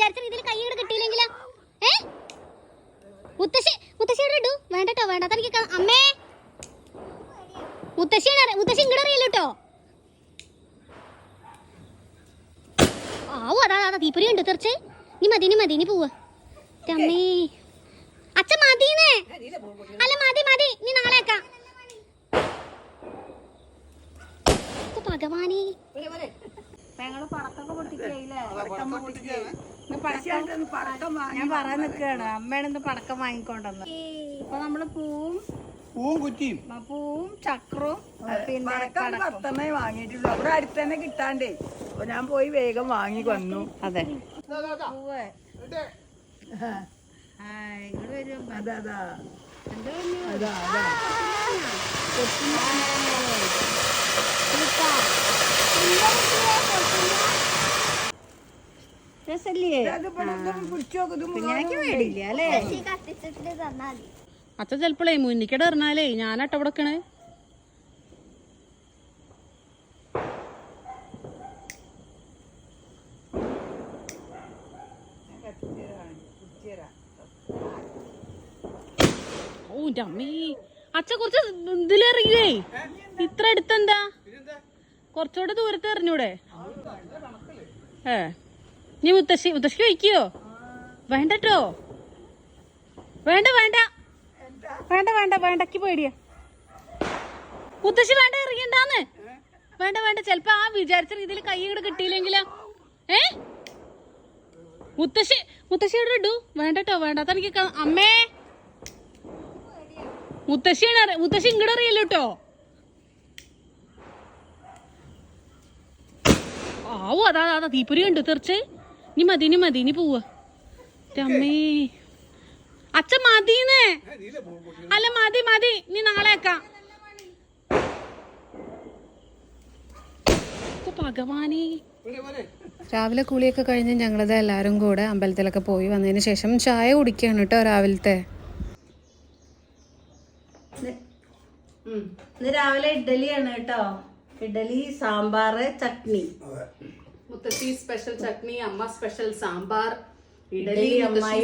വിചാരിച്ച രീതിയിൽ കൈ ഇങ്ങോട്ട് കിട്ടിയില്ലെങ്കിലോ? മുത്തശ്ശിയോട് ഇടൂ. വേണ്ടട്ടോ, വേണ്ട. തനിക്ക് അമ്മേ മുത്തശ്ശി ഇങ്ങോട്ട് അറിയില്ല കേട്ടോ. ആവോ, അതാ തീപ്പൊരി ഉണ്ട് തീർച്ചയായും. നീ മതി നീ പോവാ. അമ്മേ അച്ഛൻ മതിന്നേ. അല്ല മതി, നീ നാളെ ആക്കാം. ഭഗവാനേ, ഞാൻ പറയാൻ നിൽക്കുകയാണ്. അമ്മയാണെന്ന് പടക്കം വാങ്ങിക്കൊണ്ടെന്ന്. അപ്പൊ നമ്മള് പൂവും ചക്രവും പിന്നെ 10 വാങ്ങിയിട്ടുള്ളൂ. അവിടെ അടുത്ത് തന്നെ കിട്ടാണ്ടേ, അപ്പൊ ഞാൻ പോയി വേഗം വാങ്ങി വന്നു. അതെ, പൂവ് ഇങ്ങോട്ട് വരും. അതാ അച്ഛൻ ചെലപ്പോഴേ മുന്നിക്കടെ പറഞ്ഞാലേ ഞാനട്ട ഇവിടക്കണേ. ഓ അമ്മീ, അച്ഛ കുറച്ച് ഇതിലെറിയേ. ഇത്ര അടുത്തെന്താ? കുറച്ചുകൂടെ ദൂരത്ത് എറിഞ്ഞൂടെ? നീ മുത്തശ്ശിക്ക് വയ്ക്കോ? വേണ്ടട്ടോ, വേണ്ടക്ക് പേടിയാ. മുത്തശ്ശി വേണ്ട, എറിയണ്ടാന്ന്. വേണ്ട, ചെലപ്പോ ആ വിചാരിച്ച രീതിയിൽ കൈ ഇങ്ങോട്ട് കിട്ടിയില്ലെങ്കിലോ? മുത്തശ്ശിയോട് ഇടൂ. വേണ്ടട്ടോ, വേണ്ട. തനിക്ക് അമ്മേ മുത്തശ്ശി ഇങ്ങോട്ട് അറിയല്ലോ കേട്ടോ. ആവോ, അതാ തീപ്പൊരി ഉണ്ട് തീർച്ചയായും. നീ മതി നീ പോവാ. അമ്മേ അച്ഛൻ മതിന്നേ. അല്ല മതി, നീ നാളെ ആക്കാം. ഭഗവാനേ. രാവിലെ കുളിയൊക്കെ കഴിഞ്ഞ് ഞങ്ങളത് എല്ലാവരും കൂടെ അമ്പലത്തിലൊക്കെ പോയി വന്നതിന് ശേഷം ചായ കുടിക്കുകയാണ് കേട്ടോ രാവിലത്തെ. ഇന്ന് രാവിലെ ഇഡ്ഡലിയാണ് കേട്ടോ. ഇഡ്ഡലി, സാമ്പാർ, ചട്നി. മുത്തശ്ശി സ്പെഷ്യൽ ചട്നി, അമ്മ സ്പെഷ്യൽ സാമ്പാർ, ഇഡ്ഡലി അമ്മായി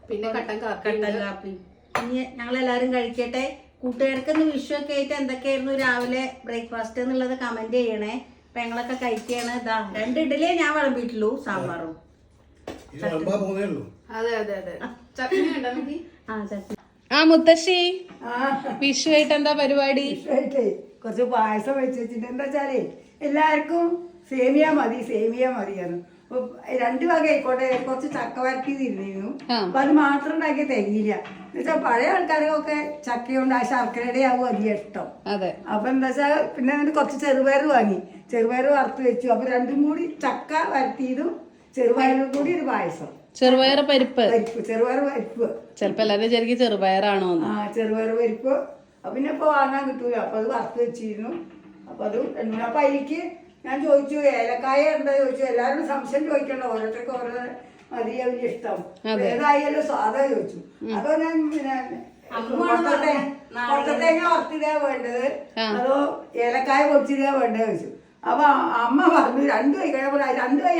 പിന്നെ കട്ടൻ കാപ്പി. ഇനി ഞങ്ങളെല്ലാരും കഴിക്കട്ടെ. കൂട്ടുകാർക്ക് ഇന്ന് വിഷു ഒക്കെ ആയിട്ട് എന്തൊക്കെയായിരുന്നു രാവിലെ ബ്രേക്ക്ഫാസ്റ്റ് എന്നുള്ളത് കമന്റ് ചെയ്യണേ. പെങ്ങളൊക്കെ കഴിക്കാണ്. 2 ഇഡ്ഡലിയെ ഞാൻ വിളമ്പിയിട്ടുള്ളൂ, സാമ്പാറും. അതെ ചട്നി ഉണ്ടോ? ചട്നി. മുത്തശ്ശി വിഷു ആയിട്ട് എന്താ പരിപാടി? കുറച്ച് പായസം വെച്ചിട്ട് എന്താ വെച്ചാലേ എല്ലാവർക്കും സേമിയ മതിയാണ്. 2 വക ആയിക്കോട്ടെ. കുറച്ച് ചക്ക വരട്ടി തിരിഞ്ഞിരുന്നു. അപ്പൊ അത് മാത്രം ഉണ്ടാക്കിയ തികയില്ല. എന്നുവെച്ചാൽ പഴയ ആൾക്കാരൊക്കെ ചക്കയുണ്ട്, ആ ശർക്കരയുടെ ആവും അധികം ഇഷ്ടം. അപ്പൊ എന്താ വെച്ചാൽ പിന്നെ കുറച്ച് ചെറുപയർ വാങ്ങി, ചെറുപയർ വറുത്ത് വെച്ചു. അപ്പൊ 2ഉം കൂടി ചക്ക വരട്ടിയതും ചെറുപയറും കൂടി ഒരു പായസം. ചെറുപയർ പരിപ്പ്. ചിലപ്പോ എല്ലാരും വിചാരിക്കും ചെറുപയറാണോ? ചെറുപയർ പരിപ്പ്. പിന്നെ ഇപ്പൊ വാങ്ങാൻ കിട്ടൂല. അപ്പൊ അത് വറുത്ത് വെച്ചിരുന്നു. അപ്പൊ അത് അപ്പൊ അതിലേക്ക് ഞാൻ ചോദിച്ചു ഏലക്കായ എന്താ ചോദിച്ചു. എല്ലാവരും സംശയം ചോദിക്കണ്ട, ഓരോരുത്തർക്ക് ഓരോ മതിയാവില്ല ഇഷ്ടം. ഏതായാലും സാധാ ചോദിച്ചു. അപ്പൊ ഞാൻ കൊട്ടത്തേങ്ങ വറുത്തിടാ വേണ്ടത് അതോ ഏലക്കായ പൊടിച്ചിടാ വേണ്ടത് ചോദിച്ചു. അപ്പൊ അമ്മ പറഞ്ഞു 2 കൈ കഴിയുമ്പോൾ 2 കൈ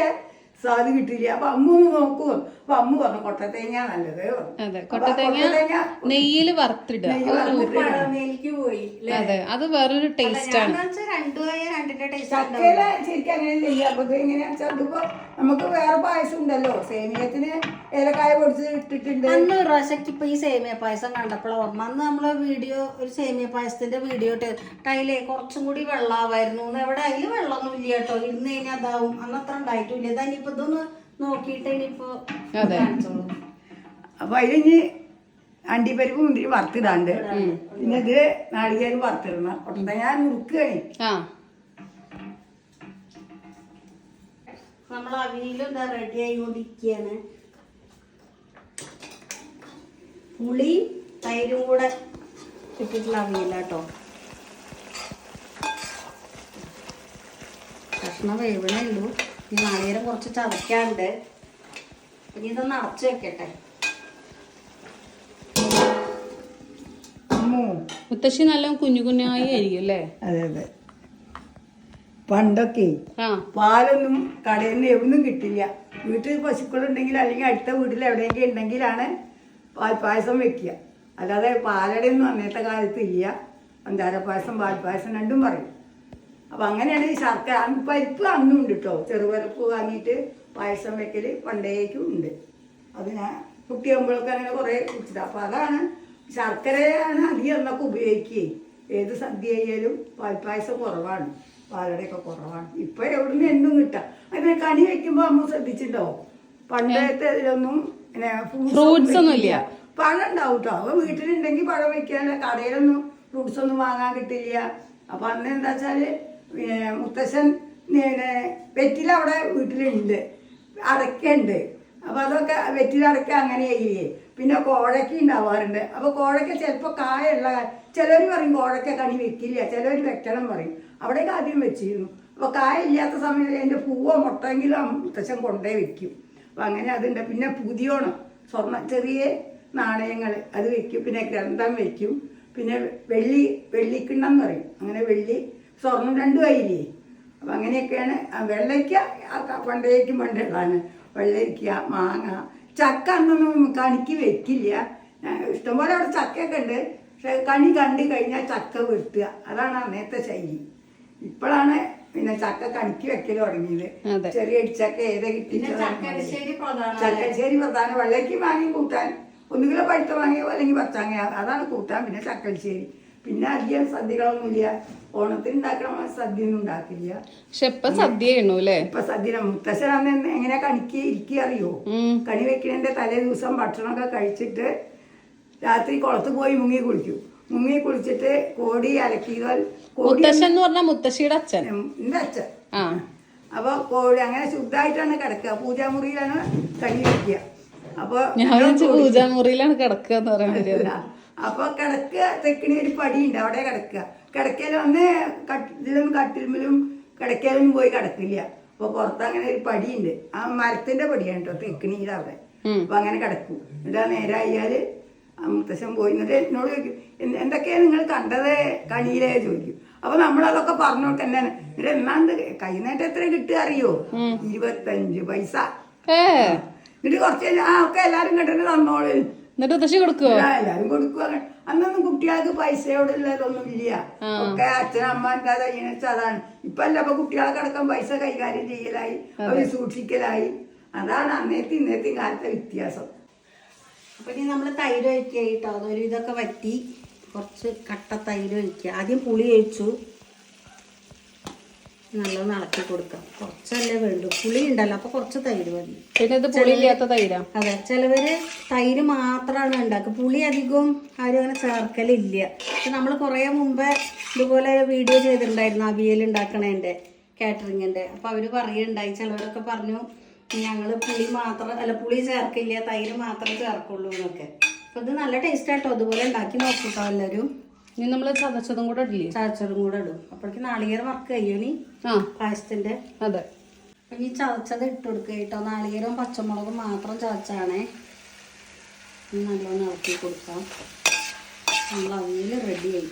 സാധു കിട്ടില്ല. അപ്പൊ അമ്മ നോക്കും. അപ്പൊ അമ്മ പറഞ്ഞു കൊട്ടത്തേങ്ങ നല്ലത്. കൊട്ടത്തേങ്ങ നെയ്യില് വറുത്തിടുക. പോയി. അതെ, അത് വേറൊരു ടേസ്റ്റ് ആണ്. ചക്കയില ശരിക്കും അങ്ങനെ ചെയ്യാം. അപ്പൊ എങ്ങനെയാ അതിപ്പോ നമുക്ക് വേറെ പായസം ഉണ്ടല്ലോ, സേമിയത്തിന് ഏലക്കായ പൊടിച്ച് ഇട്ടിട്ടുണ്ട്. അന്ന് ഒരു പ്രാവശ്യം ഇപ്പൊ ഈ സേമിയ പായസം കണ്ടപ്പോൾ ഓർമ്മ. അന്ന് നമ്മള് ഒരു സേമിയ പായസത്തിന്റെ വീഡിയോ ഇട്ടതിലെ കുറച്ചും കൂടി വെള്ളമായിരുന്നു. എവിടെ അതില് വെള്ളമൊന്നും ഇല്ല കേട്ടോ. ഇരുന്ന് കഴിഞ്ഞാൽ അതാവും. അന്ന് അത്ര ഉണ്ടായിട്ടില്ല. ഇതാനിപ്പോ ഇതൊന്ന് നോക്കിയിട്ട് ഇനിയിപ്പോ കാണിച്ചോളൂ. അപ്പൊ അതിന് അണ്ടിപ്പരിപ്പ് മുന്തിരി വറുത്തിടാണ്ട്, പിന്നെ ഇത് നാളികേരം വറുത്തിടണം. ഒട്ട ഞാൻ മുറുക്കുകയാണ്. നമ്മൾ അവിയലും എന്താ റെഡി ആയിക്കൊണ്ടിരിക്കുകയാണ്. പുളിയും തൈരും കൂടെ ഇട്ടിട്ടുള്ള അവിയല കേട്ടോ. കഷ്ണം വേവണേ ഉള്ളൂ. ഈ നാളികേരം കുറച്ച് ചതയ്ക്കാണ്ട്. ഇനി ഇതൊന്ന് അടച്ചു വെക്കട്ടെ. മുത്തശ്ശി നല്ല കുഞ്ഞു കുഞ്ഞായി ആയിരിക്കും അല്ലേ? അതെ. പണ്ടൊക്കെ ആ പാലൊന്നും കടയിൽ നിന്ന് എവിടുന്നും കിട്ടില്ല. വീട്ടിൽ പശുക്കളുണ്ടെങ്കിൽ അല്ലെങ്കിൽ അടുത്ത വീട്ടിൽ എവിടെയെങ്കിലും ഉണ്ടെങ്കിലാണ് പാൽപ്പായസം വെക്കുക. അല്ലാതെ പാലടയൊന്നും അന്നത്തെ കാലത്ത് ഇല്ല. പഞ്ചാര പായസം പാൽപ്പായസം രണ്ടും പറയും. അപ്പം അങ്ങനെയാണ് ഈ ശർക്കര പരിപ്പ് അന്നും ഉണ്ട് കേട്ടോ. ചെറുപരിപ്പ് വാങ്ങിയിട്ട് പായസം വെക്കൽ പണ്ടേക്കും ഉണ്ട്. അത് ഞാൻ കുട്ടിയാകുമ്പോഴൊക്കെ അങ്ങനെ കുറേ കുടിച്ചിട്ട്. അപ്പം അതാണ് ശർക്കരയാണ് അധികം എന്നൊക്കെ ഉപയോഗിക്കുകയും ഏത് സദ്യ ആയാലും പാൽപ്പായസം കുറവാണ്, പാലടയൊക്കെ കുറവാണ്. ഇപ്പം എവിടുന്ന് എന്തും കിട്ടാം. അതിനെ കണി വെക്കുമ്പോൾ അമ്മ ശ്രദ്ധിച്ചിട്ടുണ്ടോ? പണ്ടത്തെ ഇതിലൊന്നും ഫ്രൂട്ട്സ് ഒന്നും ഇല്ല. പഴം ഉണ്ടാവും കേട്ടോ. അപ്പോൾ വീട്ടിലുണ്ടെങ്കിൽ പഴം വെക്കാനുള്ള കടയിലൊന്നും ഫ്രൂട്ട്സ് ഒന്നും വാങ്ങാൻ കിട്ടില്ല. അപ്പം അന്ന് എന്താ വെച്ചാൽ മുത്തശ്ശൻ വെറ്റിലവിടെ വീട്ടിലുണ്ട്, അടയ്ക്കുണ്ട്. അപ്പോൾ അതൊക്കെ വെറ്റിലടക്ക അങ്ങനെ ചെയ്യേ. പിന്നെ കോഴയ്ക്ക ഉണ്ടാവാറുണ്ട്. അപ്പോൾ കോഴയ്ക്ക ചിലപ്പോൾ കായുള്ള ചിലർ പറയും കോഴയ്ക്ക കണി വെക്കില്ല, ചിലർ വെക്കണം പറയും. അവിടേക്ക് ആദ്യം വെച്ചിരുന്നു. അപ്പോൾ കായ ഇല്ലാത്ത സമയത്ത് അതിൻ്റെ പൂവോ മുട്ടെങ്കിലും മുത്തശ്ശൻ കൊണ്ടേ വെക്കും. അപ്പോൾ അങ്ങനെ അതുണ്ട്. പിന്നെ പുതിയോണം ചെറിയ നാണയങ്ങൾ അത് വെക്കും. പിന്നെ ഗ്രന്ഥം വെക്കും. പിന്നെ വെള്ളിക്കിണ്ണം എന്ന് പറയും. അങ്ങനെ വെള്ളി സ്വർണം രണ്ടും ആയില്ലേ. അപ്പം അങ്ങനെയൊക്കെയാണ്. വെള്ളയ്ക്ക പണ്ടേക്കും പണ്ടുള്ളതാണ്. വെള്ളരിക്ക, മാങ്ങ, ചക്ക അന്നൊന്നും കണിക്ക് വെക്കില്ല. ഇഷ്ടംപോലെ അവിടെ ചക്കയൊക്കെ ഉണ്ട്. പക്ഷെ കണി കണ്ടു കഴിഞ്ഞാൽ ചക്ക വെട്ടുക, അതാണ് അന്നത്തെ ശൈലി. ഇപ്പോഴാണ് പിന്നെ ചക്ക കണിക്ക് വെക്കൽ തുടങ്ങിയത്. ചെറിയ ഇടിച്ചക്ക ഏതാ കിട്ടിയത്. ചക്കശ്ശേരി പ്രധാനം. വെള്ളയ്ക്ക് മാങ്ങയും കൂട്ടാൻ ഒന്നുകിലോ പഴുത്ത വാങ്ങിയോ അല്ലെങ്കിൽ പച്ചാങ്ങ, അതാണ് കൂട്ടാൻ. പിന്നെ ചക്കശ്ശേരി. പിന്നെ അധികം സദ്യകളൊന്നുമില്ല. ഓണത്തിന് ഉണ്ടാക്കണ സദ്യ ഒന്നും ഉണ്ടാക്കില്ല. പക്ഷെ ഇപ്പൊ സദ്യ അല്ലേ? ഇപ്പൊ സദ്യ മുത്തശ്ശൻ അന്ന് എങ്ങനെ കണിക്ക് ഇരിക്കുക അറിയോ? കണി വെക്കുന്നതിന്റെ തലേ ദിവസം ഭക്ഷണമൊക്കെ കഴിച്ചിട്ട് രാത്രി കുളത്ത് പോയി മുങ്ങി കുളിക്കും. മുങ്ങി കുളിച്ചിട്ട് കോടി അലക്കിയാൽ മുത്തശ്ശൻ എന്ന് പറഞ്ഞാൽ മുത്തശ്ശിയുടെ അച്ഛൻ, എന്റെ അച്ഛൻ. അപ്പൊ കോഴി അങ്ങനെ ശുദ്ധമായിട്ടാണ് കിടക്കുക. പൂജാമുറിയിലാണ് കണി വെക്കുക. അപ്പൊ പൂജാമുറിയിലാണ് കിടക്കുക എന്ന് പറയുന്നത്. അപ്പൊ കിടക്കുക തെക്കിണി ഒരു പടിയുണ്ട്, അവിടെ കിടക്കുക. കിടക്കലൊന്ന് ഇതിലൊന്നും കട്ടിലും കിടക്കലൊന്നും പോയി കിടക്കില്ല. അപ്പൊ പുറത്ത് അങ്ങനെ ഒരു പടിയുണ്ട്. ആ മരത്തിന്റെ പടിയാണ് കേട്ടോ തെക്കിണിയിൽ അവിടെ. അപ്പൊ അങ്ങനെ കിടക്കും. എന്നിട്ട് നേരായാല് മുത്തശ്ശൻ പോയി. എന്നിട്ട് എന്നോട് ചോദിക്കും, എന്തൊക്കെയാ നിങ്ങൾ കണ്ടത് കണിയിലേ ചോദിക്കും. അപ്പൊ നമ്മളതൊക്കെ പറഞ്ഞു കൊടുക്കാൻ എന്താണ്. എന്നിട്ട് എന്നാണ്ട് കൈനേട്ടം എത്ര കിട്ടുക അറിയോ? 25 പൈസ. എന്നിട്ട് കുറച്ച് ഒക്കെ എല്ലാരും കണ്ടിട്ട് തന്നോളൂ. എന്നിട്ട് മുത്തശ്ശി കൊടുക്കുവോ? എല്ലാരും കൊടുക്കുക. അന്നൊന്നും കുട്ടികൾക്ക് പൈസയോടുള്ളതൊന്നും ഇല്ല. ഒക്കെ അച്ഛനമ്മന്റെ അതാണ്. ഇപ്പൊ അല്ല, അപ്പൊ കുട്ടികളെ അടക്കം പൈസ കൈകാര്യം ചെയ്യലായി, അവര് സൂക്ഷിക്കലായി. അതാണ് അന്നേത്തെ ഇന്നത്തെ കാലത്തെ വ്യത്യാസം. അപ്പൊ ഇനി നമ്മള് തൈര് ഒഴിക്കുക കേട്ടോ. അതൊരു ഇതൊക്കെ വറ്റി കുറച്ച് കട്ട തൈര് ഒഴിക്കുക. ആദ്യം പുളി ഒഴിച്ചു, നല്ലോണം ഇളക്കി കൊടുക്കാം. കുറച്ചല്ലേ വേണ്ടു, പുളി ഉണ്ടല്ലോ, അപ്പൊ കുറച്ച് തൈര് മതി. പിന്നെ ഇത് പുളിയില്ലാത്ത തൈരാ? അതെ, ചിലവര് തൈര് മാത്രമാണ് ഉണ്ടാക്കുക. പുളി അധികം ആരും അങ്ങനെ ചേർക്കലില്ല. പക്ഷെ നമ്മൾ കുറേ മുമ്പേ ഇതുപോലെ വീഡിയോ ചെയ്തിട്ടുണ്ടായിരുന്നു അവിയൽ ഉണ്ടാക്കണതിൻ്റെ, കാറ്ററിങ്ങിൻ്റെ. അപ്പൊ അവര് പറയുണ്ടായി, ചിലവരൊക്കെ പറഞ്ഞു ഞങ്ങൾ പുളി ചേർക്കില്ല, തൈര് മാത്രമേ ചേർക്കുള്ളൂ എന്നൊക്കെ. അപ്പൊ ഇത് നല്ല ടേസ്റ്റ് ആട്ടോ. അതുപോലെ ഉണ്ടാക്കി നോക്കൂട്ടോ എല്ലാവരും. ഇനി നമ്മള് ചതച്ചതും കൂടെ ഇടില്ലേ? ചതച്ചതും കൂടെ ഇടും. അപ്പോഴേക്ക് നാളികേരം വർക്ക് കഴിയും പായസത്തിന്റെ. അതെ. അപ്പൊ ഈ ചതച്ചത് ഇട്ട് കൊടുക്കുക കേട്ടോ. നാളികേരവും പച്ചമുളകും മാത്രം ചതച്ചാണേ. നല്ലോണം ഇളക്കി കൊടുക്കാം. നമ്മൾ അവിയൽ റെഡിയായി.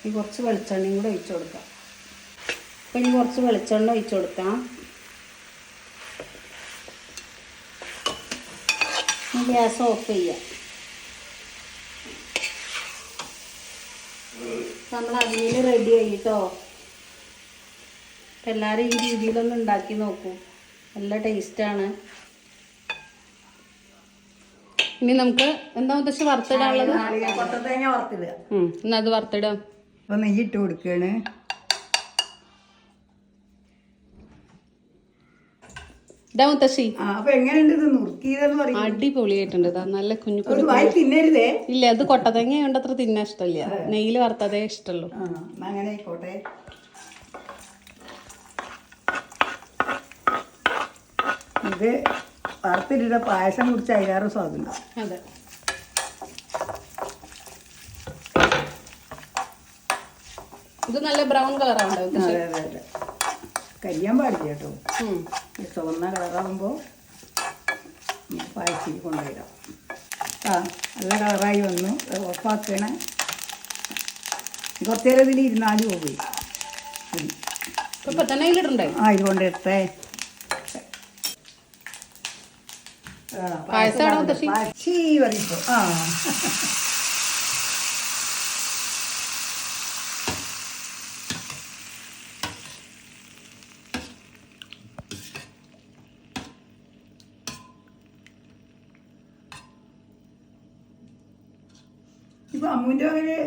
ഈ കുറച്ച് വെളിച്ചെണ്ണയും കൂടെ ഒഴിച്ചു കൊടുക്കാം. അപ്പം ഇനി കുറച്ച് വെളിച്ചെണ്ണ ഒഴിച്ചു കൊടുക്കാം. ഗ്യാസ് ഓഫ് ചെയ്യാം. നമ്മൾ അവിയൽ റെഡി ആയിട്ടോ. എല്ലാവരും ഈ രീതിയിലൊന്ന് ഉണ്ടാക്കി നോക്കൂ, നല്ല ടേസ്റ്റാണ്. ഇനി നമുക്ക് എന്താ ഉദ്ദേശം വറുത്തിടാനുള്ളത്? കൊട്ടത്തേങ്ങ വറുത്തിടുക. എന്നാ അത് വറുത്തിടാം. അപ്പൊ നെയ്യിട്ട് കൊടുക്കുകയാണ്. ഇതാ മുത്തശ്ശി. അപ്പൊ എങ്ങനെയുണ്ട് ഇത് നുറുക്കിയതെന്ന് പറയും? അടിപൊളിയായിട്ടുണ്ട്. നല്ല കുഞ്ഞു ഒരു വായി തിന്നരുതേ. ഇല്ല, അത് കൊട്ടത്തേങ്ങ കൊണ്ട് അത്ര തിന്നാൻ ഇഷ്ടമില്ല. നെയ്യിൽ വറുത്തതേ ഇഷ്ടമുള്ളൂ. അങ്ങനെ ആയിക്കോട്ടെ. ഇത് വറുത്തിട്ട പായസം കുടിച്ച് അതിലേറെ സ്വാദുണ്ട്. അതെ. ഇത് നല്ല ബ്രൗൺ കളറാണ്. അതെ അതെ അതെ, കരിയാൻ പാടില്ല കേട്ടോ. ചുവന്ന കളറാകുമ്പോൾ പായസത്തിൽ കൊണ്ടുവരാം. ആ നല്ല കളറായി വന്നു. ഉറപ്പാക്കണേ. കുറച്ച് നേരം ഇതിൽ ഇരുന്നാലും പോയി. ഇപ്പൊ തന്നെ ഇതിലിടണ്ടേ? ആ ഇത് കൊണ്ടെടുത്തേ. പായസമാണോ മുത്തശ്ശി? പറയിപ്പോ. ആ ഇപ്പൊ അമ്മുവിന്റെ വകയില്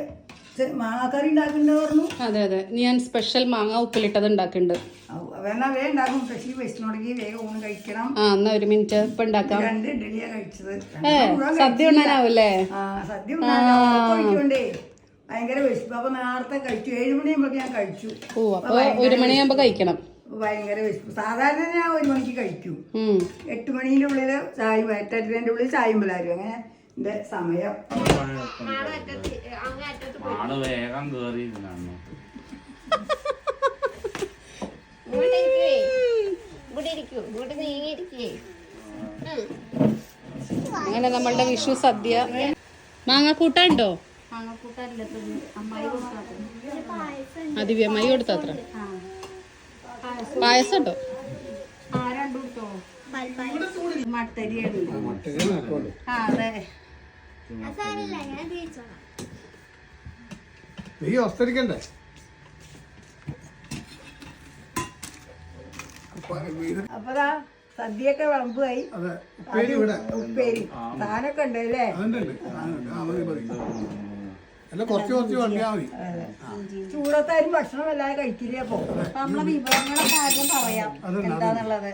മാങ്ങാക്കറി ഉണ്ടാക്കണ്ട പറഞ്ഞു. അതെ അതെ, ഞാൻ സ്പെഷ്യൽ മാങ്ങ ഉപ്പിലിട്ടത് ഉണ്ടാക്കുന്നുണ്ട്. വേണം വേഗം ഉണ്ടാക്കും. പക്ഷേ വിശന്നുണ്ടെങ്കിൽ വേഗം ഊണ് കഴിക്കണം. ആ എന്നാ ഒരു മിനിറ്റ് ഇപ്പൊ ഉണ്ടാക്കാം. 2 ഇഡ്ഡലിയാ കഴിച്ചത്. സദ്യ ഉണ്ണാനാവൂല്ലേ? ആ സദ്യ കഴിക്കണ്ടേ, ഭയങ്കര വിശപ്പ്. അപ്പൊ നേരത്തെ കഴിച്ചു. 7 മണിയാകുമ്പോ ഞാൻ കഴിച്ചു. ഓ അപ്പൊ 1 മണിയാകുമ്പോ കഴിക്കണം. ഭയങ്കര വിശപ്പ്. സാധാരണ ഞാൻ 1 മണിക്ക് കഴിക്കും. 8 മണീന്റെ ഉള്ളില് ചായ, 8:30 ഉള്ളിൽ ചായയും പിള്ളേരും. അങ്ങനെ എന്റെ സമയം. വേഗം കേറിയിരുന്നാണ്. അങ്ങനെ നമ്മളുടെ വിഷു സദ്യ. മാങ്ങാക്കൂട്ടുണ്ടോ? ദിവ്യമായി കൊടുത്തത്ര പായസം ഉണ്ടോ? നീ വസ്തരിക്കണ്ടേ? അപ്പതാ സദ്യയൊക്കെ വിളമ്പായി. ഉപ്പേരി സാധനമൊക്കെ ഉണ്ട് അല്ലേ? കുറച്ച് വണ്ടിയാ മതി. ചൂടത്താരും ഭക്ഷണം വല്ലാതെ കഴിക്കില്ല. അപ്പൊ നമ്മളെ വിഭവങ്ങളൊക്കെ ആദ്യം പറയാം എന്താന്നുള്ളത്.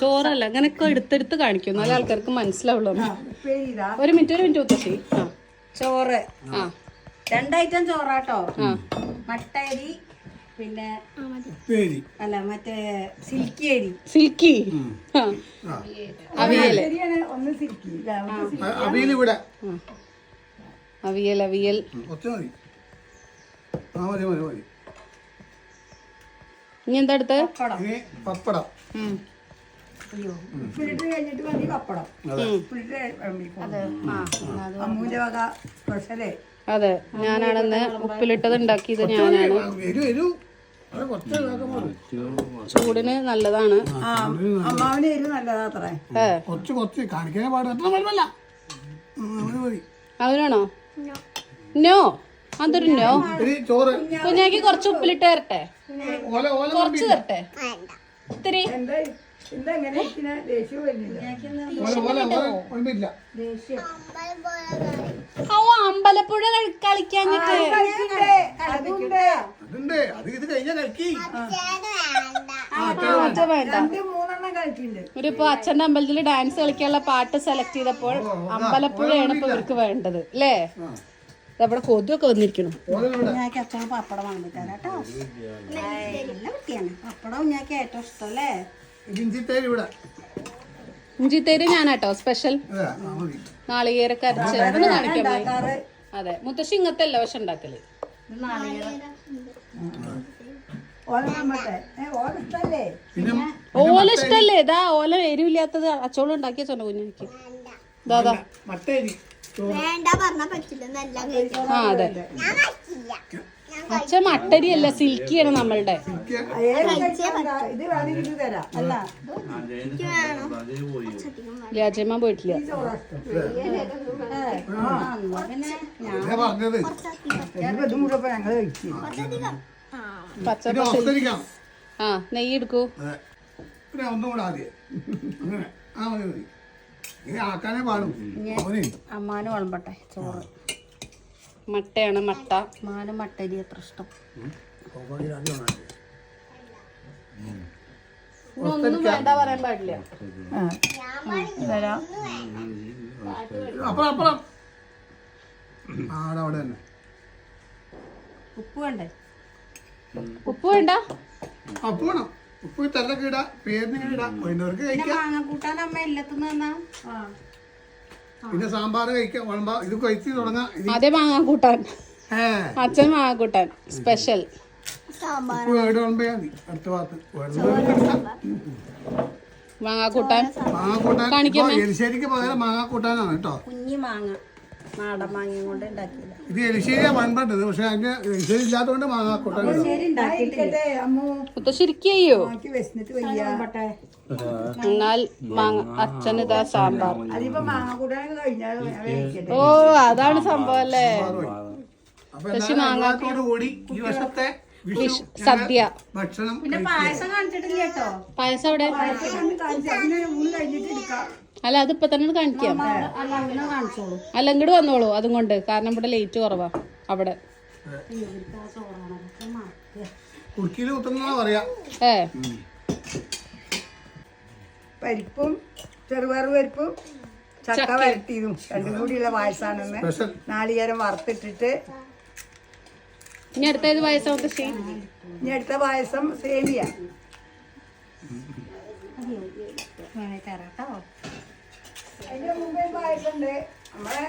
ചോറല്ല, അങ്ങനെയൊക്കെ എടുത്തെടുത്ത് കാണിക്കും, എന്നാലും ആൾക്കാർക്ക് മനസ്സിലാവുള്ളൂ. ഉപ്പേരി ഇതാ. ഒരു മിനിറ്റ് മുത്തശ്ശി. ചോറ്. ആ 2 ഐറ്റം ചോറാട്ടോ. മട്ടരി പിന്നെ അല്ല മറ്റേ സിൽക്കി അരി. സിൽക്കി അവിയൽ. ഒന്ന് സിൽക്കി അവിയൽ ഇവിടെ. അവിയൽ അവിയൽ മതി. മതി മതി മതി. ഇനി എന്താ അടുത്ത്? പപ്പടം. ഉപ്പിലിട്ട് കഴിഞ്ഞിട്ട് മതി പപ്പടം. ഉപ്പിലിട്ട് അമ്മൂന്റെ വക സ്പെഷ്യലേ. അതെ, ഞാനാണെന്ന് ഉപ്പിലിട്ടത് ഉണ്ടാക്കിയത് ഞാനാണ്. ചൂടിന് നല്ലതാണ്. അമ്മാവിന് എരിവ് നല്ലതാത്രേ. കുറച്ച് കാണിക്കാൻ പാടില്ല. അവനാണോ? നോ, അതൊരു നോ. ചോറ് കുഞ്ഞാക്കി കുറച്ച് ഉപ്പിലിട്ട് തരട്ടെ? കുറച്ച് തരട്ടെ? ഇത്തിരി. എന്തെങ്ങനെ ദേഷ്യം വരുന്നില്ല. ഓ അമ്പലപ്പുഴ കളിക്കാഞ്ഞിട്ട് ഒരു ഇപ്പൊ അച്ഛന്റെ അമ്പലത്തില് ഡാൻസ് കളിക്കാനുള്ള പാട്ട് സെലക്ട് ചെയ്തപ്പോൾ അമ്പലപ്പുഴയാണ് ഇപ്പൊ ഇവർക്ക് വേണ്ടത് അല്ലേ? അവിടെ കൊതുവൊക്കെ വന്നിരിക്കണം. അച്ഛന് പപ്പടം വാങ്ങിത്തരാം കേട്ടോ. നല്ല കുട്ടിയാണ്. പപ്പടം ഞാൻ ഏറ്റവും ഇഷ്ടം അല്ലേ? ഇഞ്ചിത്തേര് ഞാനാട്ടോ സ്പെഷ്യൽ. നാളികേരൊക്കെ അരച്ച് കാണിക്കാം. അതെ, മുത്തശ്ശി ഇങ്ങനത്തെ അല്ല പക്ഷെ ഉണ്ടാക്കല്. ഓല ഇഷ്ടല്ലേ? ഇതാ ഓല എരിവില്ലാത്തത് അച്ചോളം ഉണ്ടാക്കിയ ചൊന്ന കുഞ്ഞിക്ക്. ദാദാ ആ അതെ, അച്ഛൻ മട്ടരി അല്ല സിൽക്കിയാണ് നമ്മളുടെ. രാജമ്മ പോയിട്ടില്ല. ആ നെയ്യ് എടുക്കൂ. അമ്മാനും വിളമ്പട്ടെ ചോറ്. മട്ടയാണ് മട്ട. അമ്മാനും മട്ടരി എത്ര ഇഷ്ടം. ഒന്നും വേണ്ട പറയാൻ പാടില്ല. ഉപ്പ് വേണ്ടേ? ഉപ്പ് വേണ്ട. ഉപ്പ് തല്ലൊക്കെ ഇടാ, പേരിന് ഇടാ. മാങ്ങ കൂട്ടാൻ അമ്മ എല്ലാത്തുനിന്ന് തന്നാ. പിന്നെ സാമ്പാർ കഴിക്കാം. ഇത് കഴിച്ച് തുടങ്ങാം. അതേ മാങ്ങാ കൂട്ടാൻ. അച്ഛൻ മാങ്ങാ കൂട്ടാൻ സ്പെഷ്യൽ. അടുത്ത ഭാഗത്ത് മാങ്ങാക്കൂട്ടാൻ മാങ്ങാക്കൂട്ടാൻ കാണിക്കാമേ. ഇപ്പൊ എലിശ്ശേരിക്ക് പകരം മാങ്ങാക്കൂട്ടാനാണ് കേട്ടോ. കുഞ്ഞി മാങ്ങ, നാടൻ മാങ്ങയും കൊണ്ട് ഉണ്ടാക്കിയില്ല. ഇത് എലിശ്ശേരിയാ വൻപട്ടത്, പക്ഷെ അതിന്റെ എലിശ്ശേരി ഇല്ലാത്തതുകൊണ്ട് മാങ്ങാക്കൂട്ടാൻ ഇടാം. ശരി ഉണ്ടാക്കിയിട്ടില്ല. ആയിക്കട്ടെ, അമ്മു മുത്തശ്ശിരിക്കയ്യോ. എനിക്ക് വിശന്നിട്ട് വയ്യ. എന്നാൽ അച്ഛൻ ഇതാ സാമ്പാർ. അതിപ്പോ മാങ്ങ കൂട്ടാനൊക്കെ കഴിഞ്ഞാൽ ഞാൻ കഴിക്കട്ടെ. ഓ അതാണ് സംഭവം അല്ലേ. അപ്പൊ എല്ലാവരും കൂടി ഈ വർഷത്തെ വിഷു സദ്യ ഭക്ഷണം പിന്നെ പായസം കാണിച്ചിട്ടില്ല കേട്ടോ. പായസം അവിടെ അതിന് ഊണ് കഴിഞ്ഞിട്ട് എടുക്കാം. അല്ല അതിപ്പോ തന്നെ കാണിക്കാം. അല്ല അങ്ങനെ കാണിച്ചോളൂ. അല്ല ഇങ്ങോട്ട് വന്നോളൂ അതും കൊണ്ട്, കാരണം ഇവിടെ ലേറ്റ് കുറവാ അവിടെ. കുടുക്കിയിൽ കുത്തുന്ന പറയാ. പരിപ്പും ചെറുപയർ പരിപ്പും ചക്ക വരട്ടിയതും രണ്ടും കൂടിയുള്ള പായസാണെന്ന്. സ്പെഷ്യൽ. നാളികേരം വറുത്തിട്ടിട്ട്. ഇനി അടുത്ത ഏത് പായസം മുത്തശ്ശി? ഇനി അടുത്ത പായസം സേമിയ. തരാട്ടോ. അതിന്റെ മുമ്പേ പായസം ഉണ്ട്. നമ്മളെ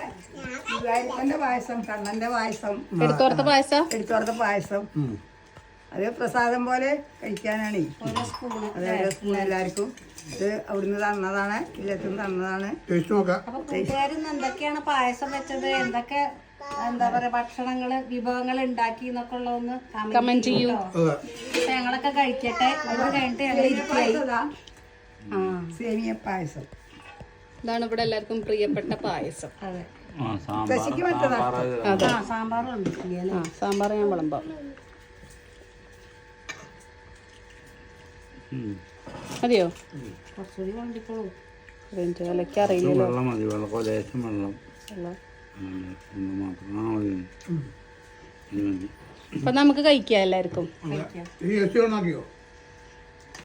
ഗുരുവായൂരപ്പന്റെ പായസം, കണ്ണന്റെ പായസം, എടുത്തോർത്ത പായസം. എടുത്തോർത്ത പായസം. അത് പ്രസാദം പോലെ കഴിക്കാനാണ്. ഓരോ സ്പൂണ്. അതായത് സ്പൂൺ എല്ലാവർക്കും. ഇത് അവിടുന്ന് തന്നതാണ്, ഇല്ലത്തുനിന്ന് തന്നതാണ്. ടേസ്റ്റ് നോക്കാം. അപ്പൊ കൂട്ടുകാരിന്ന് എന്തൊക്കെയാണ് പായസം വെച്ചത്, എന്തൊക്കെ എന്താ പറയാ ഭക്ഷണങ്ങള് വിഭവങ്ങൾ ഉണ്ടാക്കി എന്നൊക്കെ ഉള്ളതൊന്ന് കമന്റ് ചെയ്യൂ. അതെ. അപ്പൊ ഞങ്ങളൊക്കെ കഴിക്കട്ടെ. അത് കഴിഞ്ഞിട്ട് ഞങ്ങൾ ഇരിക്കായി. ആ സേമിയ പായസം. ഇതാണ് ഇവിടെ എല്ലാവർക്കും പ്രിയപ്പെട്ട പായസം. അതെ. ശശിക്ക് മറ്റതാ. അതെ. ആ സാമ്പാറും ഉണ്ട്. ആ സാമ്പാർ ഞാൻ വിളമ്പാം. മതിയോ? കുറച്ചുകൂടി കൊണ്ടിപ്പോളൂ. വിലക്ക് അറിയില്ലല്ലോ. വെള്ളം മതി, വെള്ളം ലേശം വെള്ളം മാത്രം മതി. അപ്പൊ നമുക്ക് കഴിക്കാം എല്ലാവർക്കും. ഈ എസ് ഓണാക്കിയോ?